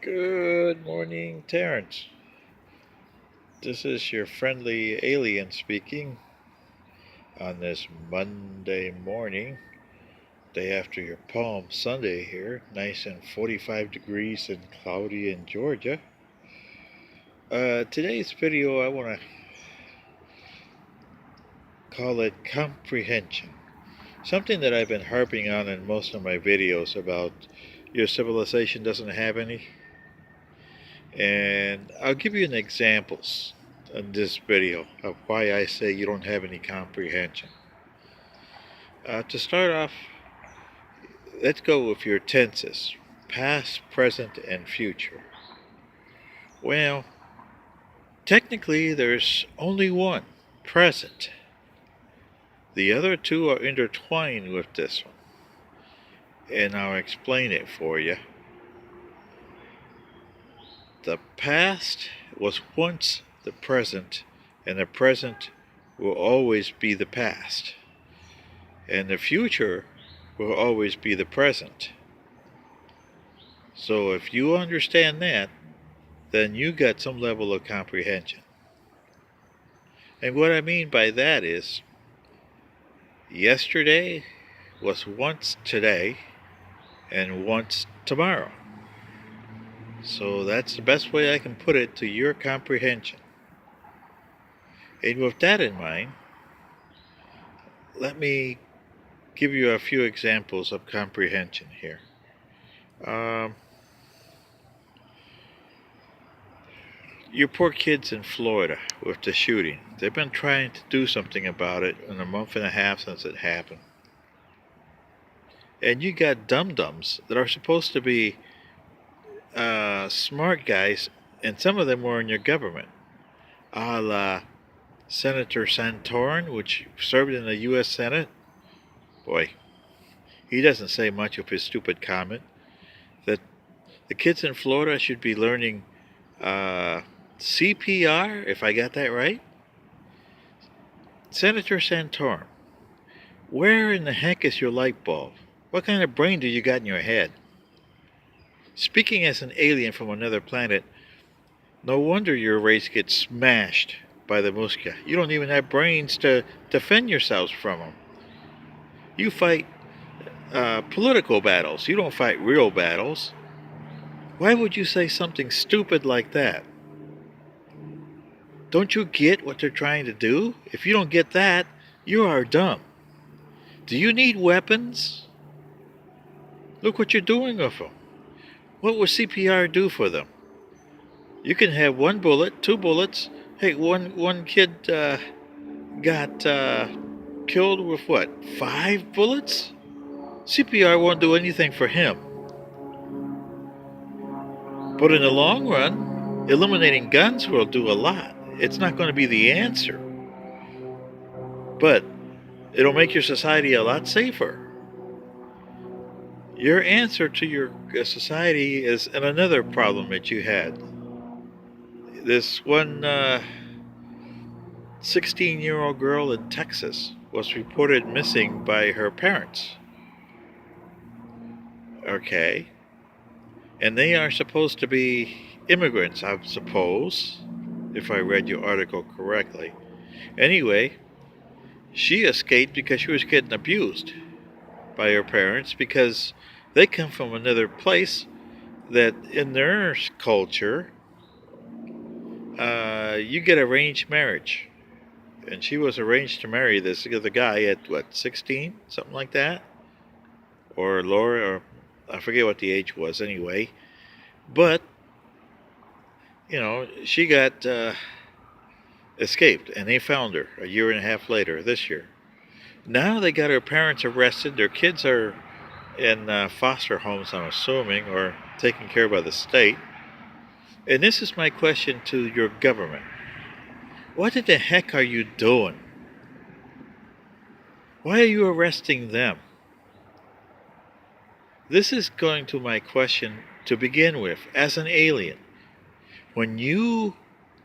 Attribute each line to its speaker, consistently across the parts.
Speaker 1: Good morning, Terrence. This is your friendly alien speaking on this Monday morning, day after your Palm Sunday here, nice and 45 degrees and cloudy in Georgia. Today's video, I want to call it Comprehension. Something that I've been harping on in most of my videos about your civilization doesn't have any. And I'll give you an examples in this video of why I say you don't have any comprehension. To start off, let's go with your tenses, past, present, and future. Well, technically there's only one, present. The other two are intertwined with this one, and I'll explain it for you. The past was once the present, and the present will always be the past. And the future will always be the present. So if you understand that, then you got some level of comprehension. And what I mean by that is, yesterday was once today and once tomorrow. So that's the best way I can put it to your comprehension. And with that in mind, let me give you a few examples of comprehension here. Your poor kids in Florida with the shooting. They've been trying to do something about it in a month and a half since it happened. And you got dum-dums that are supposed to be smart guys, and some of them were in your government. A la Senator Santorum, which served in the U.S. Senate. Boy, he doesn't say much of his stupid comment that the kids in Florida should be learning CPR, if I got that right. Senator Santorum, where in the heck is your light bulb? What kind of brain do you got in your head? Speaking as an alien from another planet, no wonder your race gets smashed by the Muska. You don't even have brains to defend yourselves from them. You fight political battles. You don't fight real battles. Why would you say something stupid like that? Don't you get what they're trying to do? If you don't get that, you are dumb. Do you need weapons? Look what you're doing with them. What will CPR do for them? You can have one bullet, two bullets. Hey, one kid got killed with what? 5 bullets? CPR won't do anything for him. But in the long run, eliminating guns will do a lot. It's not going to be the answer. But it'll make your society a lot safer. Your answer to your society is another problem that you had. This one 16-year-old girl in Texas was reported missing by her parents. Okay. And they are supposed to be immigrants, I suppose, if I read your article correctly. Anyway, she escaped because she was getting abused by her parents because they come from another place that in their culture, you get arranged marriage. And she was arranged to marry this other guy at, 16? Something like that? Or Laura, or I forget what the age was anyway. But, she got escaped, and they found her a year and a half later, this year. Now they got her parents arrested. Their kids are in foster homes, I'm assuming, or taken care of by the state. And this is my question to your government. What the heck are you doing? Why are you arresting them? This is going to my question to begin with. As an alien, when you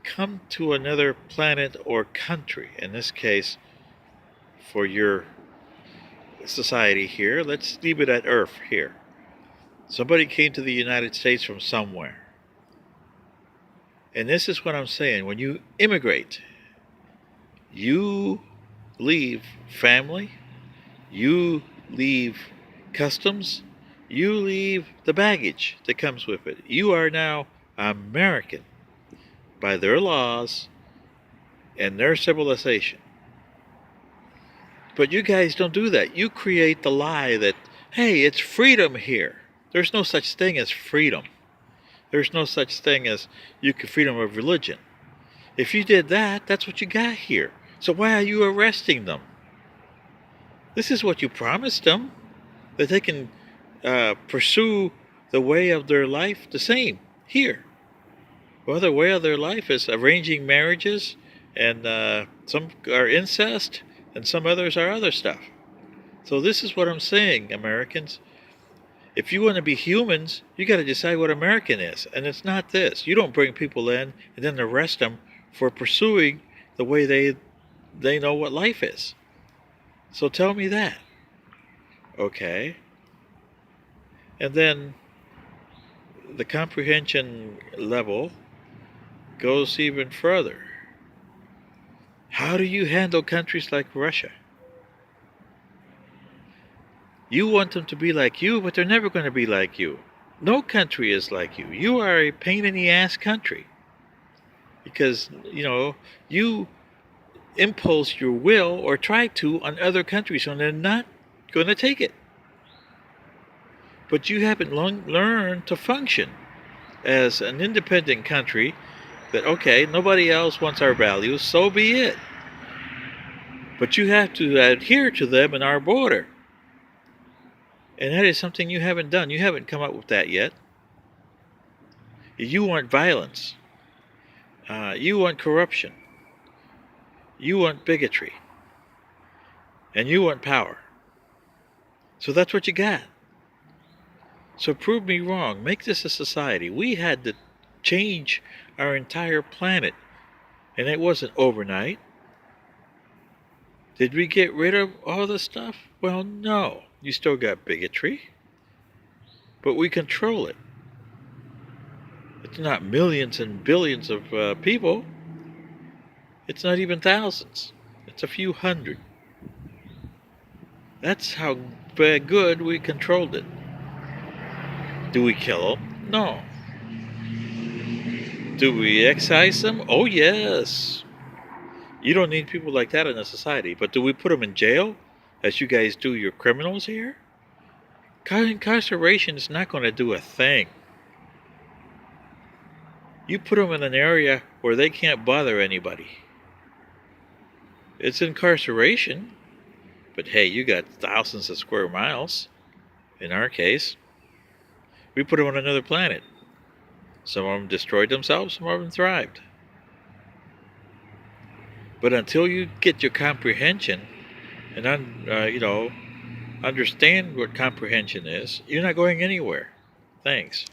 Speaker 1: come to another planet or country, in this case, for your society here, let's leave it at Earth here. Somebody came to the United States from somewhere. And this is what I'm saying. When you immigrate, you leave family, you leave customs, you leave the baggage that comes with it. You are now American by their laws and their civilization. But you guys don't do that. You create the lie that, hey, it's freedom here. There's no such thing as freedom. There's no such thing as freedom of religion. If you did that, that's what you got here. So why are you arresting them? This is what you promised them, that they can pursue the way of their life the same here. Well, the way of their life is arranging marriages, and some are incest, and some others are other stuff. So this is what I'm saying, Americans. If you want to be humans, you got to decide what American is, and it's not this. You don't bring people in and then arrest them for pursuing the way they know what life is. So tell me that. Okay. And then the comprehension level goes even further. How do you handle countries like Russia? You want them to be like you, but they're never going to be like you. No country is like you. You are a pain in the ass country. Because, you impose your will or try to on other countries, and they're not going to take it. But you haven't learned to function as an independent country that, okay, nobody else wants our values, so be it. But you have to adhere to them in our border. And that is something you haven't done. You haven't come up with that yet. You want violence. You want corruption. You want bigotry. And you want power. So that's what you got. So prove me wrong. Make this a society. We had to change our entire planet. And it wasn't overnight. Did we get rid of all the stuff? Well, no. You still got bigotry. But we control it. It's not millions and billions of people. It's not even thousands. It's a few hundred. That's how good we controlled it. Do we kill them? No. Do we excise them? Oh, yes. You don't need people like that in a society. But do we put them in jail, as you guys do your criminals here? Incarceration is not going to do a thing. You put them in an area where they can't bother anybody. It's incarceration. But hey, you got thousands of square miles. In our case, we put them on another planet. Some of them destroyed themselves, some of them thrived. But until you get your comprehension and understand what comprehension is, you're not going anywhere. Thanks.